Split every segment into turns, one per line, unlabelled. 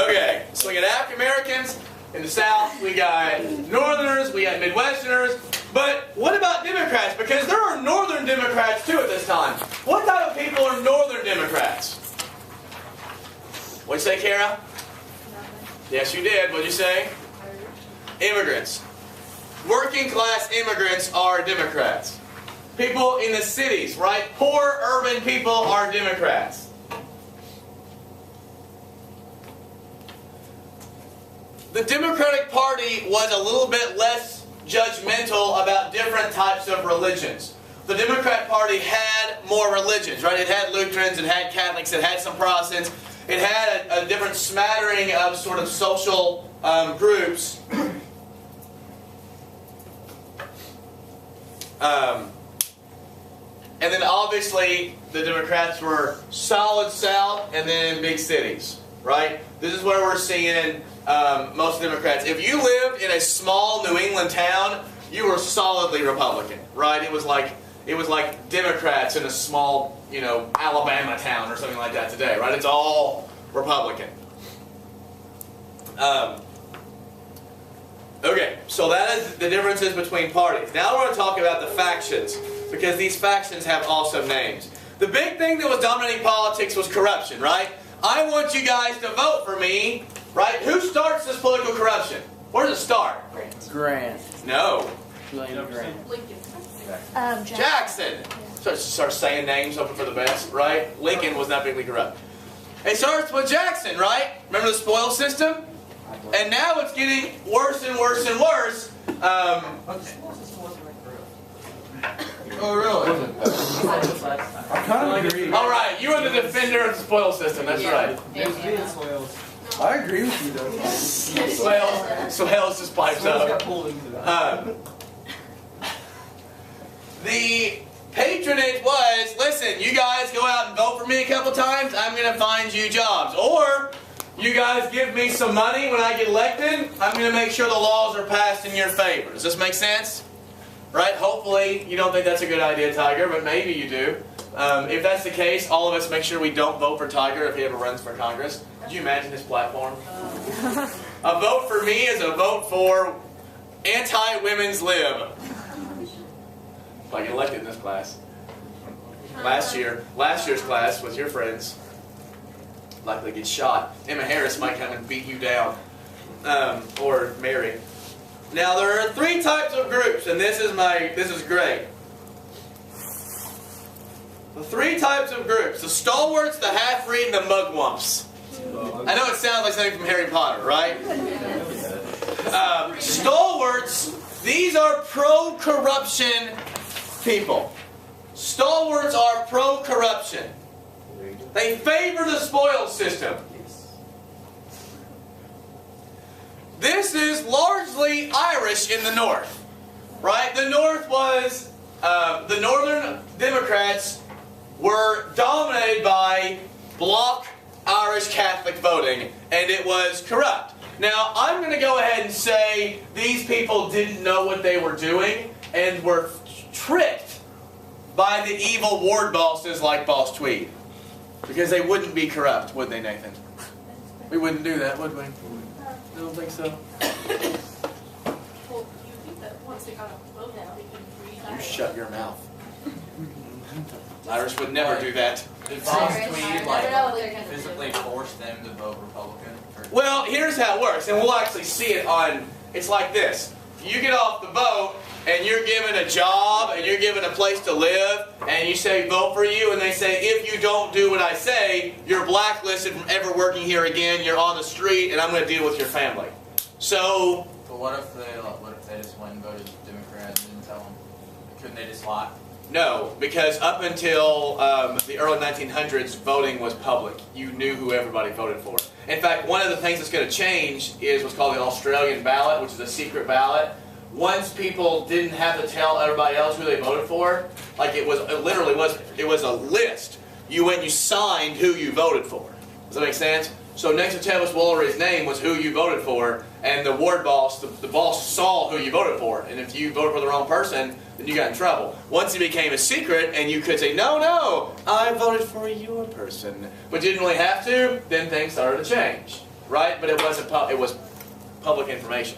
Okay, so we got African Americans in the South, we got Northerners, we got Midwesterners, but what about Democrats? Because there are Northern Democrats too at this time. What type of people are Northern Democrats? What'd you say, Kara? Yes, you did. What'd you say? Immigrants. Working class immigrants are Democrats. People in the cities, right? Poor urban people are Democrats. The Democratic Party was a little bit less judgmental about different types of religions. The Democrat Party had more religions, right? It had Lutherans, it had Catholics, it had some Protestants. It had a different smattering of sort of social groups. And then obviously the Democrats were solid South and then big cities, right? This is where we're seeing most Democrats. If you lived in a small New England town, you were solidly Republican, right? It was like Democrats in a small, Alabama town or something like that today, right? It's all Republican. Okay, so that is the differences between parties. Now we're going to talk about the factions, because these factions have awesome names. The big thing that was dominating politics was corruption, right? I want you guys to vote for me, right? Who starts this political corruption? Where does it start?
Grant.
No.
Grant.
Lincoln.
Jackson. Start saying names, hoping for the best, right? Lincoln was not bigly corrupt. It starts with Jackson, right? Remember the spoil system? And now it's getting worse and worse and worse.
Oh, really?
I kind of agree.
All right, you are the defender of the spoil system. That's right.
I agree with you, though.
Swales just pipes up. The patronage was, listen, you guys go out and vote for me a couple times, I'm going to find you jobs. Or, you guys give me some money when I get elected, I'm going to make sure the laws are passed in your favor. Does this make sense? Right? Hopefully, you don't think that's a good idea, Tiger, but maybe you do. If that's the case, all of us make sure we don't vote for Tiger if he ever runs for Congress. Could you imagine his platform? A vote for me is a vote for anti-women's lib. If I get elected in this class. Last year's class was your friends. Likely get shot. Emma Harris might come and beat you down. Or Mary. Now there are three types of groups, and this is great. The three types of groups: the stalwarts, the half-breed, and the mugwumps. I know it sounds like something from Harry Potter, right? Stalwarts, these are pro-corruption people. Stalwarts are pro-corruption. They favor the spoils system. This is largely Irish in the North, right? The North was, the Northern Democrats were dominated by bloc Irish Catholic voting, and it was corrupt. Now, I'm going to go ahead and say these people didn't know what they were doing and were tricked by the evil ward bosses like Boss Tweed. Because they wouldn't be corrupt, would they, Nathan? We wouldn't do that, would we? I don't think so.
Well, you think that once they got a vote out, they can breathe.
You shut your mouth. Irish would never do that.
Did Boss Tweed physically force them to vote Republican?
Well, here's how it works, and we'll actually see it on, it's like this. You get off the boat, and you're given a job, and you're given a place to live, and you say, vote for you, and they say, if you don't do what I say, you're blacklisted from ever working here again, you're on the street, and I'm going to deal with your family. So...
But what if they just went and voted Democrat and didn't tell them? Couldn't they just lie?
No, because up until the early 1900s, voting was public. You knew who everybody voted for. In fact, one of the things that's going to change is what's called the Australian ballot, which is a secret ballot. Once people didn't have to tell everybody else who they voted for, like it was a list. You went and you signed who you voted for. Does that make sense? So next to Tavis Woolery's name was who you voted for, and the ward boss, the boss saw who you voted for. And if you voted for the wrong person, then you got in trouble. Once it became a secret, and you could say, no, I voted for your person, but you didn't really have to, then things started to change. right? But it wasn't. It was public information.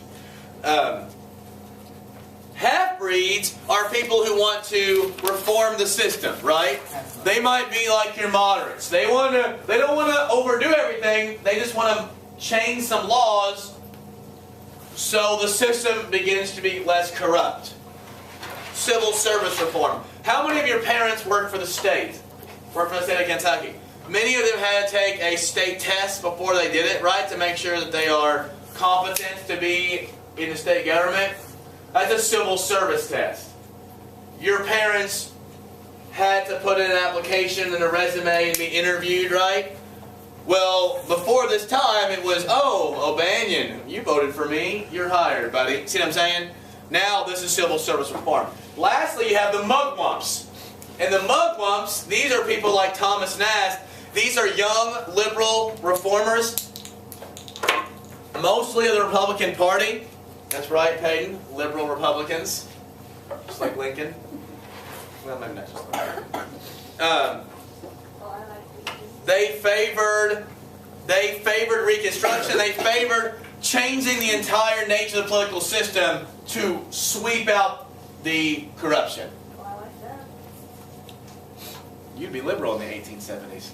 Half-breeds are people who want to reform the system, right? They might be like your moderates. They don't want to overdo everything. They just want to change some laws so the system begins to be less corrupt. Civil service reform. How many of your parents work for the state? Work for the state of Kentucky? Many of them had to take a state test before they did it, right? To make sure that they are competent to be in the state government. That's a civil service test. Your parents had to put in an application and a resume and be interviewed, right? Well, before this time it was, oh, O'Banion, you voted for me, you're hired, buddy. See what I'm saying? Now this is civil service reform. Lastly, you have the mugwumps. And the mugwumps, these are people like Thomas Nast. These are young liberal reformers, mostly of the Republican Party. That's right, Peyton. Liberal Republicans. Just like Lincoln. Well, maybe not just like Lincoln. They favored Reconstruction. They favored changing the entire nature of the political system to sweep out the corruption. You'd be liberal in the 1870s.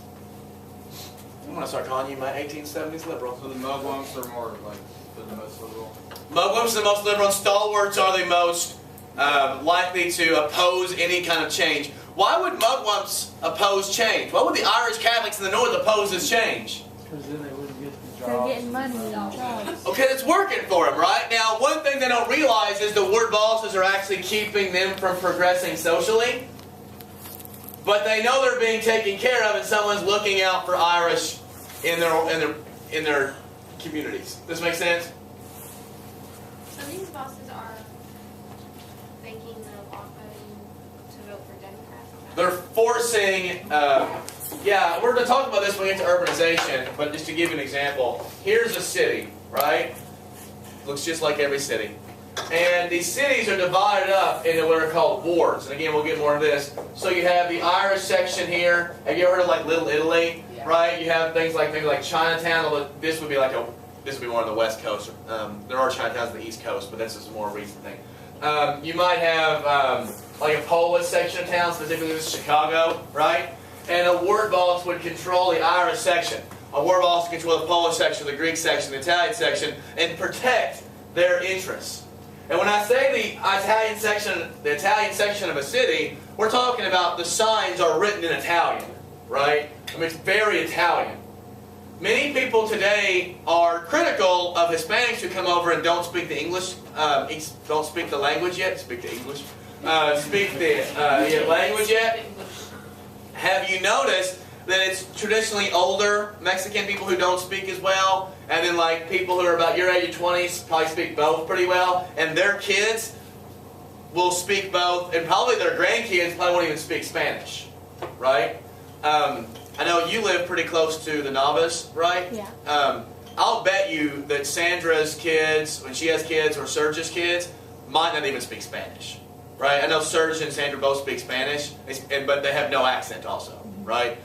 I'm going to start calling you my 1870s liberal.
So the mugwumps are more like the most liberal.
Mugwumps are the most liberal, and stalwarts are the most likely to oppose any kind of change. Why would mugwumps oppose change? Why would the Irish Catholics in the North oppose this change?
Because then they wouldn't get the
They're
jobs.
getting money and jobs.
Okay, it's working for them, right? Now, one thing they don't realize is the ward bosses are actually keeping them from progressing socially. But they know they're being taken care of, and someone's looking out for Irish in their communities. This make sense?
So these bosses are making the block voting to vote for Democrats?
They're forcing, yeah, we're going to talk about this when we get to urbanization, but just to give you an example, here's a city, right? Looks just like every city. And these cities are divided up into what are called wards. And again, we'll get more of this. So you have the Irish section here. Have you ever heard of like Little Italy?
Yeah.
Right? You have things like Chinatown. Although this would be more on the West Coast. There are Chinatowns on the East Coast, but this is a more recent thing. You might have like a Polish section of town, specifically this is Chicago, right? And a ward boss would control the Irish section. A ward boss would control the Polish section, the Greek section, the Italian section, and protect their interests. And when I say the Italian section of a city, we're talking about the signs are written in Italian, right? I mean, it's very Italian. Many people today are critical of Hispanics who come over and don't speak the English, don't speak the language yet. Speak the English. Speak the language yet. Have you noticed that it's traditionally older Mexican people who don't speak as well, and then like people who are about your age, 20s, probably speak both pretty well, and their kids will speak both, and probably their grandkids probably won't even speak Spanish, right? I know you live pretty close to the Navas, right?
Yeah.
I'll bet you that Sandra's kids, when she has kids, or Serge's kids, might not even speak Spanish, right? I know Serge and Sandra both speak Spanish, but they have no accent also, right?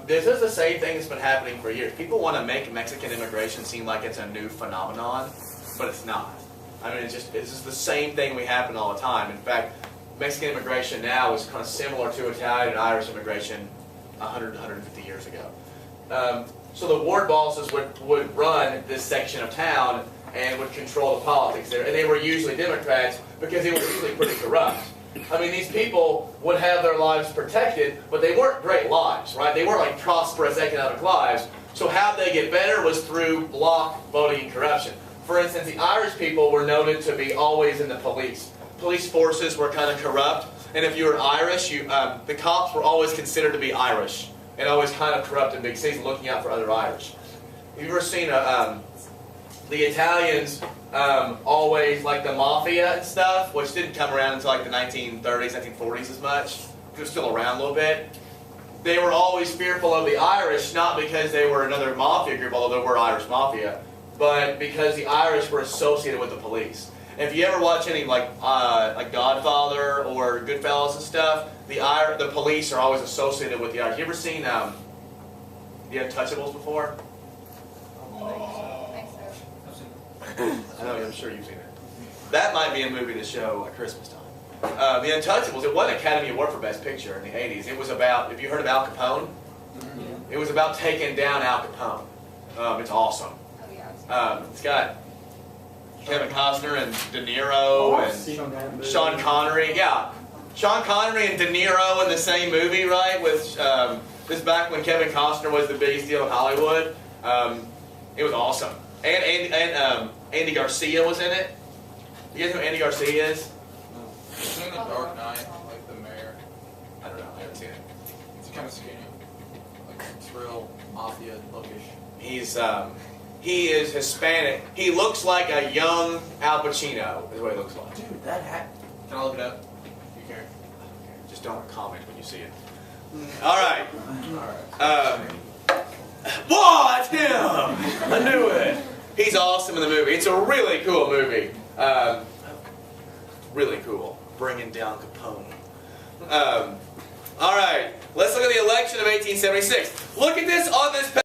This is the same thing that's been happening for years. People want to make Mexican immigration seem like it's a new phenomenon, but it's not. I mean, it's just the same thing we happen all the time. In fact, Mexican immigration now is kind of similar to Italian and Irish immigration 100, 150 years ago. So the ward bosses would run this section of town and would control the politics there. And they were usually Democrats because they were usually pretty corrupt. I mean, these people would have their lives protected, but they weren't great lives, right? They weren't like prosperous economic lives. So how they get better was through block voting and corruption. For instance, the Irish people were noted to be always in the police. Police forces were kind of corrupt, and if you were Irish, the cops were always considered to be Irish, and always kind of corrupt in big cities, looking out for other Irish. Have you ever seen the Italians always like the mafia and stuff, which didn't come around until like the 1930s, 1940s as much. It was still around a little bit. They were always fearful of the Irish, not because they were another mafia group, although they were Irish mafia, but because the Irish were associated with the police. And if you ever watch any like Godfather or Goodfellas and stuff, the police are always associated with the Irish. You ever seen the Untouchables before? I know, I'm sure you've seen it. That might be a movie to show at Christmas time. The Untouchables, it won an Academy Award for Best Picture in the 80s. It was about, have you heard of Al Capone? It was about taking down Al Capone. It's awesome. It's got Kevin Costner and De Niro and Sean Connery. Yeah. Sean Connery and De Niro in the same movie, right? With this is back when Kevin Costner was the biggest deal in Hollywood. It was awesome. And Andy Garcia was in it. You guys know who Andy Garcia is?
He's seen The Dark Knight, like the mayor.
I don't know. I haven't seen it.
He's kind of skinny. Like, it's real mafia lookish.
He is Hispanic. He looks like a young Al Pacino, is what he looks like.
Dude, that hat.
Can I look it up? You care?
Just don't comment when you see it. All right. Whoa, that's him! I knew it. He's awesome in the movie. It's a really cool movie. Really cool. Bringing down Capone. All right. Let's look at the election of 1876. Look at this on this page.